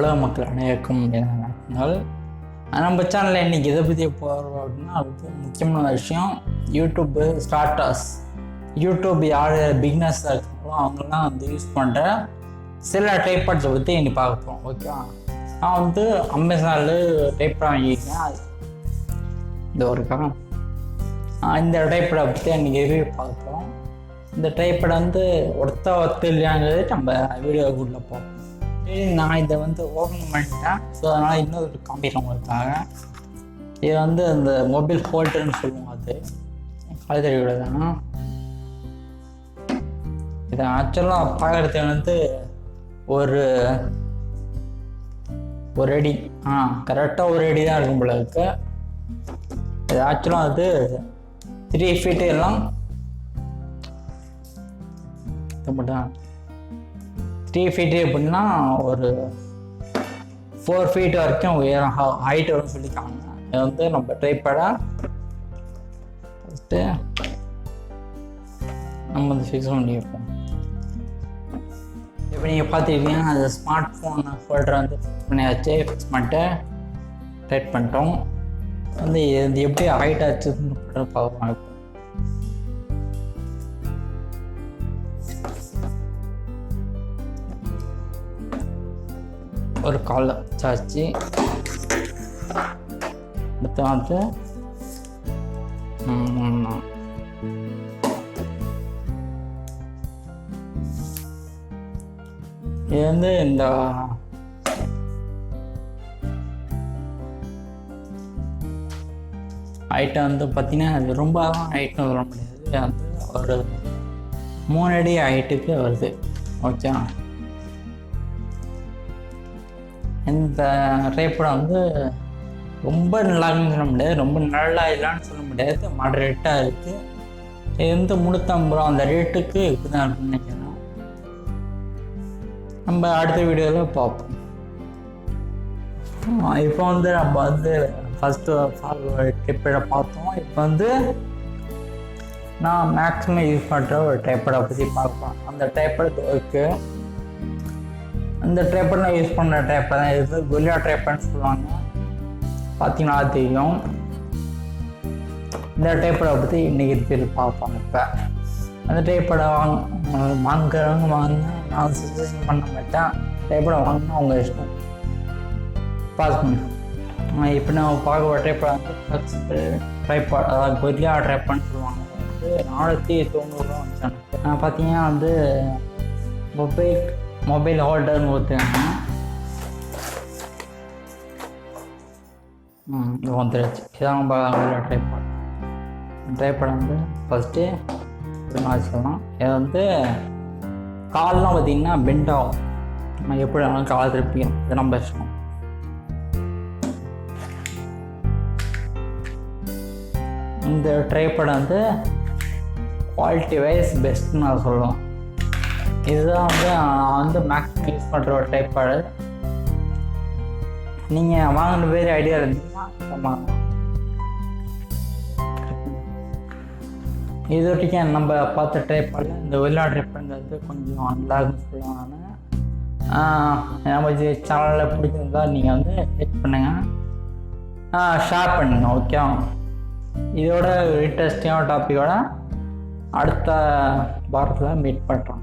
உலக மக்கள் அனைவருக்கும் வணக்கங்கள். நம்ம சேனலில் இன்றைக்கி எதை பற்றி போகிறோம் அப்படின்னா, அது முக்கியமான விஷயம். யூடியூப்பு ஸ்டார்டர்ஸ், யூடியூப் யார் பிகினர்ஸாக இருக்கிறோம் அவங்களாம் யூஸ் பண்ணுற சில ட்ரைபாட்ஸை பற்றி இன்னைக்கு பார்க்க போகிறோம். ஓகேவா? நான் அமேசானில் ட்ரைபாட் வாங்கியிருக்கேன். இது ஒருக்கா இந்த ட்ரைபாடை பற்றி இன்றைக்கி ரிவ்யூ பார்க்க போகிறோம். இந்த ட்ரைபாட் ஒருத்த இல்லையாங்கிறது நம்ம வீடியோக்குள்ளே பார்ப்போம். நான் இதை ஓப்பன் பண்ணிட்டேன். ஸோ அதனால் இன்னொரு காம்பிக்கிறேன் உங்களுக்காக. இது அந்த மொபைல் ஹோல்டர்னு சொல்லுவோம். அது காலேஜ் தானே. இதை ஆக்சுவலாக பார்க்குறது ஒரு அடி கரெக்டாக ஒரு அடி தான் இருக்கும் போல இருக்கு. இது ஆக்சுவலாக 3 ஃபீட்டு எல்லாம் மட்டும் 3 ஃபீட்டு அப்படின்னா ஒரு 4 ஃபீட் வரைக்கும் உயரம் ஹைட் வரும்னு சொல்லியிருக்காங்க. இது நம்ம ட்ரைபாடை ஃபஸ்ட்டு நம்ம ஃபிக்ஸ் பண்ணியிருப்போம். இப்போ நீங்கள் பார்த்துக்கிட்டீங்கன்னா அந்த ஸ்மார்ட் ஃபோன் ஹோல்டர் ஃபிக்ஸ் பண்ணியாச்சு. ஃபிக்ஸ் பண்ணிட்டு டைட் பண்ணிட்டோம். இது எப்படி ஹைட் ஆச்சுன்னு பார்க்கலாம். இப்போ ஒரு கால் சாச்சு அடுத்து இது இந்த ஹைட்டை பார்த்தீங்கன்னா அது ரொம்ப ஹைட்னு சொல்ல முடியாது. ஒரு 3 அடி ஹைட்டுக்கு வருது. ஓகே, இந்த ட்ரைபாட் ரொம்ப நல்லான்னு சொல்ல முடியாது, ரொம்ப நல்லா இல்லைன்னு சொல்ல முடியாது, மாடரேட்டாக இருக்குது. இது 350 ரூபா அந்த ரேட்டுக்கு இப்படி தான் இருக்குன்னு நினைக்கிறேன். நம்ம அடுத்த வீடியோவில் பார்ப்போம். இப்போ நம்ம ஃபஸ்ட்டு ட்ரைபாடை பார்த்தோம். இப்போ நான் மேக்ஸிமம் யூஸ் பண்ணுற ஒரு ட்ரைபாடை பற்றி பார்ப்பேன். அந்த ட்ரைபாட் இருக்குது. இந்த ட்ரைபாட் நான் யூஸ் பண்ண ட்ரைபாட் தான். இது கொரில்லா ட்ரைபாட்னு சொல்லுவாங்க. பார்த்தீங்கன்னா தெரியும். இந்த ட்ரைபாடை பற்றி இன்றைக்கி பேர் பார்ப்பாங்க. இப்போ அந்த ட்ரைபாடை வாங்குறவங்க நான் சஜஷன் பண்ண மாட்டேன். ட்ரைபாடை வாங்கினா அவங்க இஷ்டம். பார்க்கணும். இப்போ நான் பார்க்க ட்ரைபாட் ஃபஸ்ட்டு ட்ரைபாட், அதாவது கொரில்லா ட்ரைபாட்னு சொல்லுவாங்க. 490 ரூபா வந்துச்சாங்க. பார்த்தீங்கன்னா மொபைல் ஹோல்டர்னு ஊற்றுங்க. இது வந்துடுச்சு. இதான் நம்ம ட்ரைபாட் ஃபஸ்ட்டு வச்சுக்கலாம். இது கால்லாம் பார்த்திங்கன்னா பெண்ட் ஆகும். நம்ம எப்படி வேணாலும் கால் திருப்பிக்கணும். இது நம்ம இஷ்டம். இந்த ட்ரைபாட் குவாலிட்டி வைஸ் பெஸ்ட்னு நான் சொல்லுவேன். இதுதான் நான் மேக்ஸிமம் யூஸ் பண்ணுற ஒரு ட்ரைபாட். நீங்கள் வாங்கின பேர் ஐடியா இருந்துச்சுன்னா இது வரைக்கும் நம்ம பார்த்த ட்ரைபாடில் இந்த கொரில்லா ட்ரைபாட் கொஞ்சம் நல்லா இருக்குன்னு சொல்லுவேன் நான். நம்ம சேனலில் பிடிச்சிருந்தா நீங்கள் லைக் பண்ணுங்கள், ஷேர் பண்ணுங்கள். ஓகே, இதோட இன்ட்ரெஸ்டிங்கான டாப்பிக்கோட அடுத்த வாரத்தில் மீட் பண்ணுறோம்.